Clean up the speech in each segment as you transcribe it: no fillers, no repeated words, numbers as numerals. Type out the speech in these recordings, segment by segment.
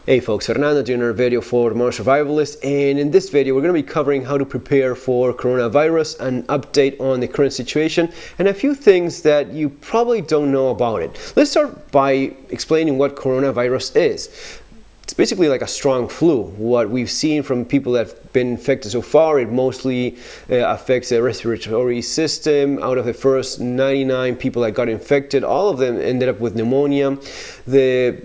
Hey folks, Fernando doing another video for Modern Survivalist, and in this video we're going to be covering how to prepare for coronavirus, an update on the current situation, and a few things that you probably don't know about it. Let's start by explaining what coronavirus is. It's basically like a strong flu. What we've seen from people that have been infected so far, it mostly affects the respiratory system. Out of the first 99 people that got infected, all of them ended up with pneumonia. The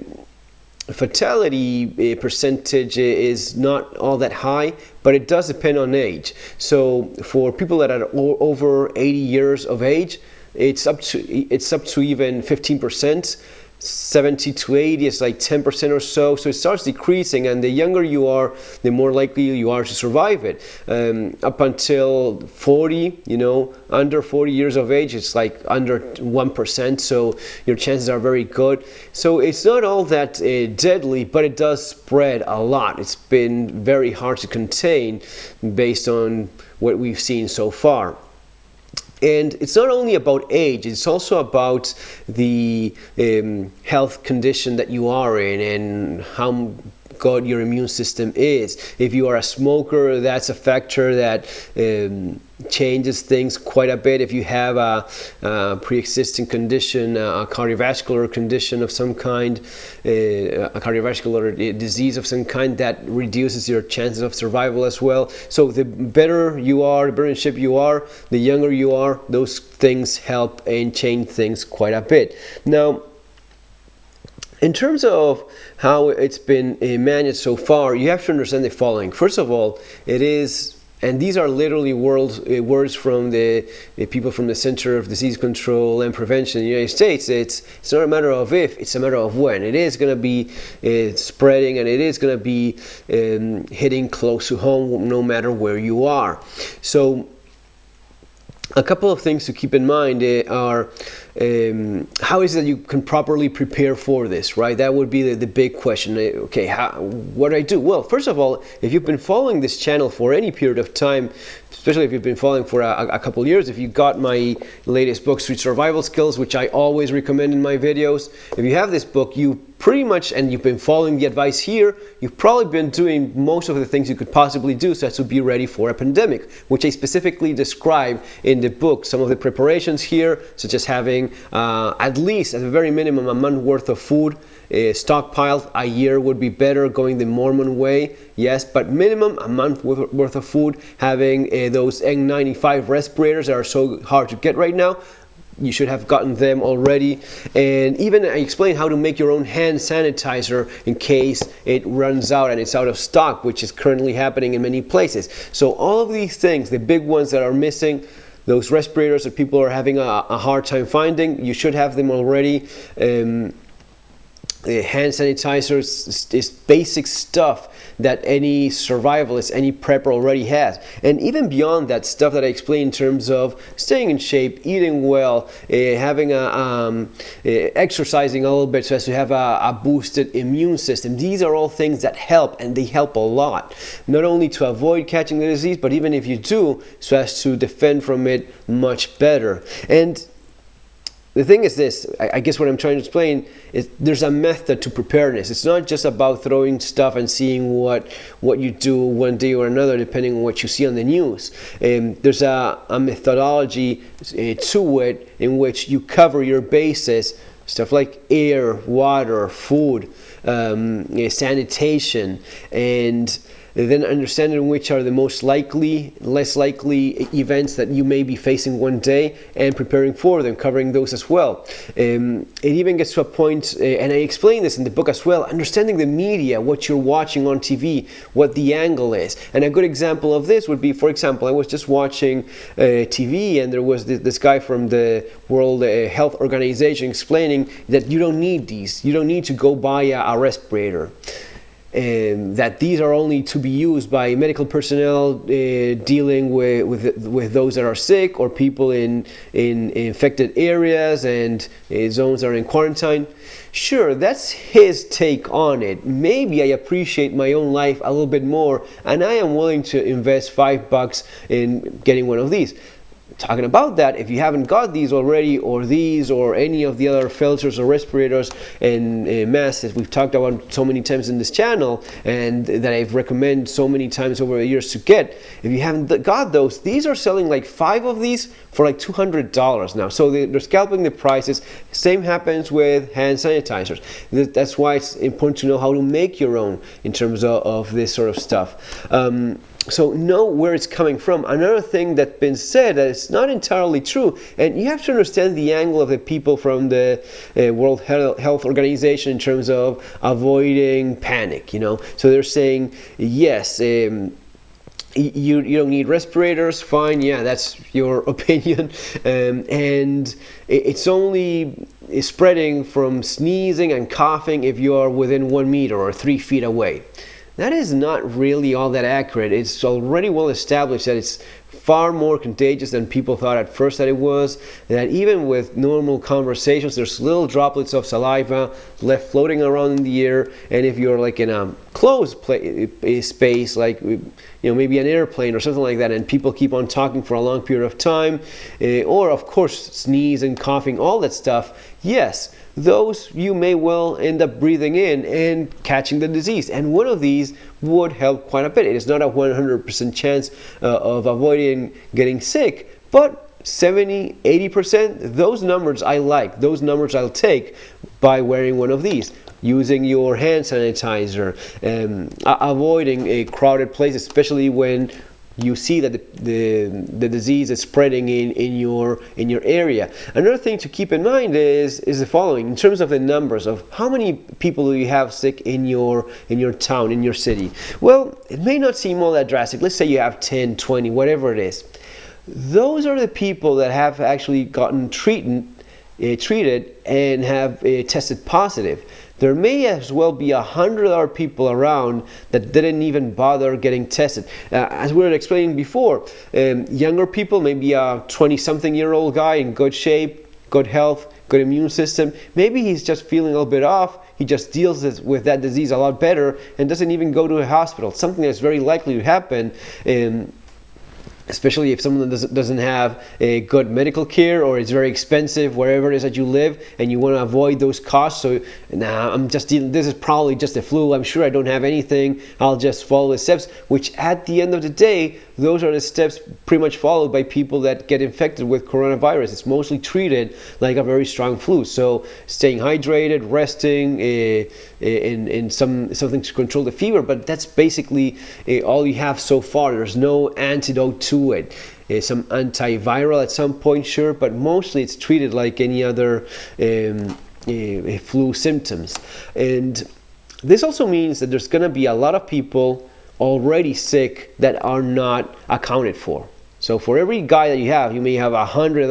fatality percentage is not all that high, but it does depend on age. So for people that are over 80 years of age, it's up to even 15%. 70 to 80 is like 10% or so. So it starts decreasing, and the younger you are, the more likely you are to survive it. Up until 40, under 40 years of age, it's like under 1%. So your chances are very good. So it's not all that deadly, but it does spread a lot. It's been very hard to contain based on what we've seen so far. And it's not only about age, it's also about the health condition that you are in and how good your immune system is. If you are a smoker, that's a factor that changes things quite a bit. If you have a pre-existing condition, a cardiovascular condition of some kind, a cardiovascular disease of some kind, that reduces your chances of survival as well. So the better you are, the better in shape you are, the younger you are, those things help and change things quite a bit. Now, in terms of how it's been managed so far, you have to understand the following. First of all, it is, and these are literally words from the people from the Center of Disease Control and Prevention in the United States. It's not a matter of if, it's a matter of when. It is going to be spreading, and it is going to be hitting close to home no matter where you are. So a couple of things to keep in mind are how is it that you can properly prepare for this, right? That would be the big question. Okay, what do I do? Well, first of all, if you've been following this channel for any period of time, especially if you've been following for a couple of years, if you got my latest book, Street Survival Skills, which I always recommend in my videos, if you have this book, you pretty much, and you've been following the advice here, you've probably been doing most of the things you could possibly do so as to be ready for a pandemic, which I specifically describe in the book. Some of the preparations here, such as having at least, at the very minimum, a month worth of food stockpiled. A year would be better, going the Mormon way, yes, but minimum a month worth of food. Having those N95 respirators that are so hard to get right now, you should have gotten them already. And even I explain how to make your own hand sanitizer in case it runs out and it's out of stock, which is currently happening in many places. So all of these things, the big ones that are missing, those respirators that people are having a hard time finding, you should have them already. Hand sanitizers is basic stuff that any survivalist, any prepper already has. And even beyond that, stuff that I explained in terms of staying in shape, eating well, having exercising a little bit so as to have a boosted immune system. These are all things that help, and they help a lot. Not only to avoid catching the disease, but even if you do, so as to defend from it much better. And the thing is this, I guess what I'm trying to explain is there's a method to preparedness. It's not just about throwing stuff and seeing what you do one day or another, depending on what you see on the news. There's a methodology to it in which you cover your bases, stuff like air, water, food, sanitation, and then understanding which are the most likely, less likely events that you may be facing one day, and preparing for them, covering those as well. It even gets to a point, and I explain this in the book as well, understanding the media, what you're watching on TV, what the angle is. And a good example of this would be, for example, I was just watching TV, and there was this guy from the World Health Organization explaining that you don't need these. You don't need to go buy a respirator. That these are only to be used by medical personnel dealing with those that are sick, or people in infected areas and zones that are in quarantine. Sure, that's his take on it. Maybe I appreciate my own life a little bit more, and I am willing to invest $5 in getting one of these. talking about that, if you haven't got these already, or these, or any of the other filters or respirators and masks that we've talked about so many times in this channel, and that I've recommended so many times over the years to get, if you haven't got those, these are selling like 5 of these for like $200 now. So they're scalping the prices. Same happens with hand sanitizers. That's why it's important to know how to make your own in terms of this sort of stuff. So know where it's coming from. Another thing that's been said that it's not entirely true, and you have to understand the angle of the people from the World Health Organization in terms of avoiding panic, you know. So they're saying, yes, you don't need respirators, fine, yeah, that's your opinion, and it's only spreading from sneezing and coughing if you are within 1 meter or 3 feet away. That is not really all that accurate. It's already well established that it's far more contagious than people thought at first that it was, that even with normal conversations, there's little droplets of saliva left floating around in the air, and if you're like in a closed space, like, you know, maybe an airplane or something like that, and people keep on talking for a long period of time, or of course sneeze and coughing, all that stuff, yes, those you may well end up breathing in and catching the disease. And one of these would help quite a bit. It is not a 100% chance of avoiding getting sick, but 70, 80%, those numbers I like. Those numbers I'll take by wearing one of these. Using your hand sanitizer, avoiding a crowded place, especially when you see that the disease is spreading in your area. Another thing to keep in mind is the following, in terms of the numbers of how many people do you have sick in your town, in your city. Well, it may not seem all that drastic. Let's say you have 10, 20, whatever it is. Those are the people that have actually gotten treated and have tested positive. There may as well be 100 other people around that didn't even bother getting tested. As we were explaining before, younger people, maybe a 20-something-year-old guy in good shape, good health, good immune system, maybe he's just feeling a little bit off. He just deals with that disease a lot better and doesn't even go to a hospital. Something that's very likely to happen, especially if someone doesn't have a good medical care, or it's very expensive wherever it is that you live and you want to avoid those costs. So, nah, I'm just dealing, this is probably just a flu, I'm sure I don't have anything, I'll just follow the steps, which at the end of the day, those are the steps pretty much followed by people that get infected with coronavirus. It's mostly treated like a very strong flu. So staying hydrated, resting, and something to control the fever, but that's basically all you have so far. There's no antidote to it. Some antiviral at some point, sure, but mostly it's treated like any other flu symptoms. And this also means that there's going to be a lot of people already sick that are not accounted for. So for every guy that you have, you may have 100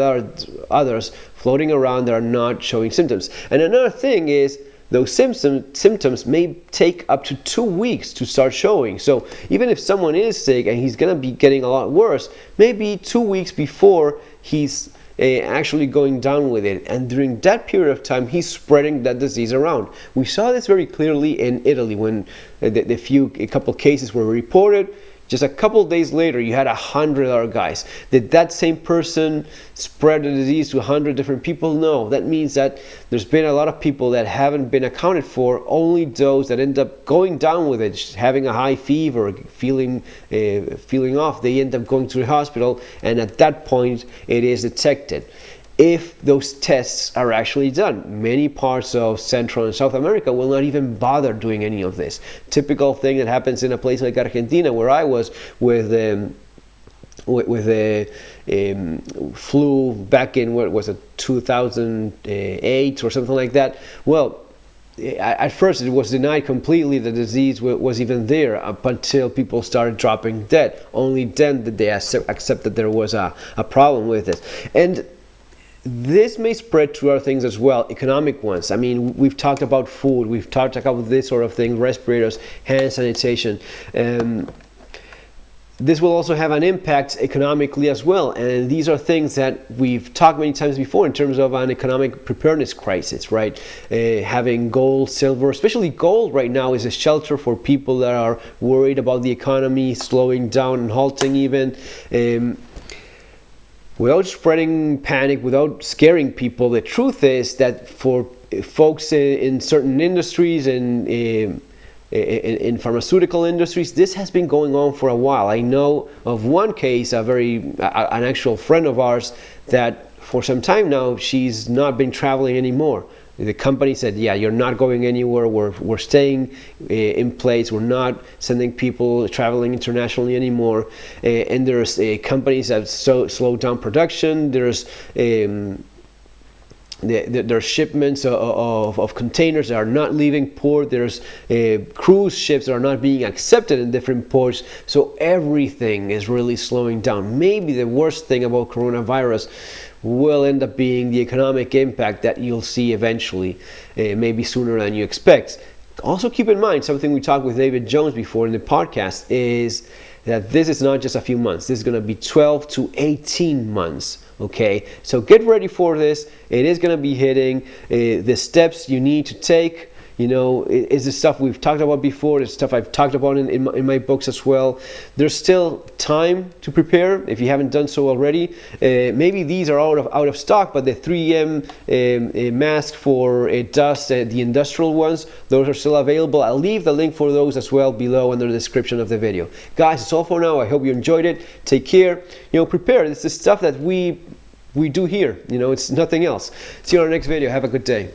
others floating around that are not showing symptoms. And another thing is, those symptoms may take up to 2 weeks to start showing. So even if someone is sick and he's going to be getting a lot worse, maybe 2 weeks before he's actually going down with it, and during that period of time he's spreading that disease around. We saw this very clearly in Italy when a couple cases were reported. Just a couple of days later, you had 100 other guys. Did that same person spread the disease to 100 different people? No. That means that there's been a lot of people that haven't been accounted for. Only those that end up going down with it, having a high fever, feeling off, they end up going to the hospital, and at that point, it is detected. If those tests are actually done. Many parts of Central and South America will not even bother doing any of this. Typical thing that happens in a place like Argentina, where I was with the flu back in, what was it, 2008 or something like that. Well, at first it was denied completely the disease was even there, up until people started dropping dead. Only then did they accept that there was a problem with it. And this may spread to other things as well, economic ones. I mean, we've talked about food, we've talked about this sort of thing, respirators, hand sanitation. This will also have an impact economically as well, and these are things that we've talked many times before in terms of an economic preparedness crisis, right? Having gold, silver, especially gold right now is a shelter for people that are worried about the economy slowing down and halting even. without spreading panic, without scaring people, the truth is that for folks in certain industries and in pharmaceutical industries, this has been going on for a while. I know of one case, an actual friend of ours, that for some time now she's not been traveling anymore. The company said, yeah, you're not going anywhere, we're staying in place, we're not sending people traveling internationally anymore. And there's companies that slowed down production. There's shipments of containers that are not leaving port. There's cruise ships that are not being accepted in different ports. So everything is really slowing down. Maybe the worst thing about coronavirus will end up being the economic impact that you'll see eventually, maybe sooner than you expect. Also keep in mind, something we talked with David Jones before in the podcast, is that this is not just a few months. This is going to be 12 to 18 months. Okay, so get ready for this. It is going to be hitting. The steps you need to take, you know, is the stuff we've talked about before, the stuff I've talked about in my books as well. There's still time to prepare if you haven't done so already. Maybe these are out of stock, but the 3M mask for dust, the industrial ones, those are still available. I'll leave the link for those as well below in the description of the video. Guys, it's all for now. I hope you enjoyed it. Take care. You know, prepare. This is stuff that we do here. You know, it's nothing else. See you on our next video. Have a good day.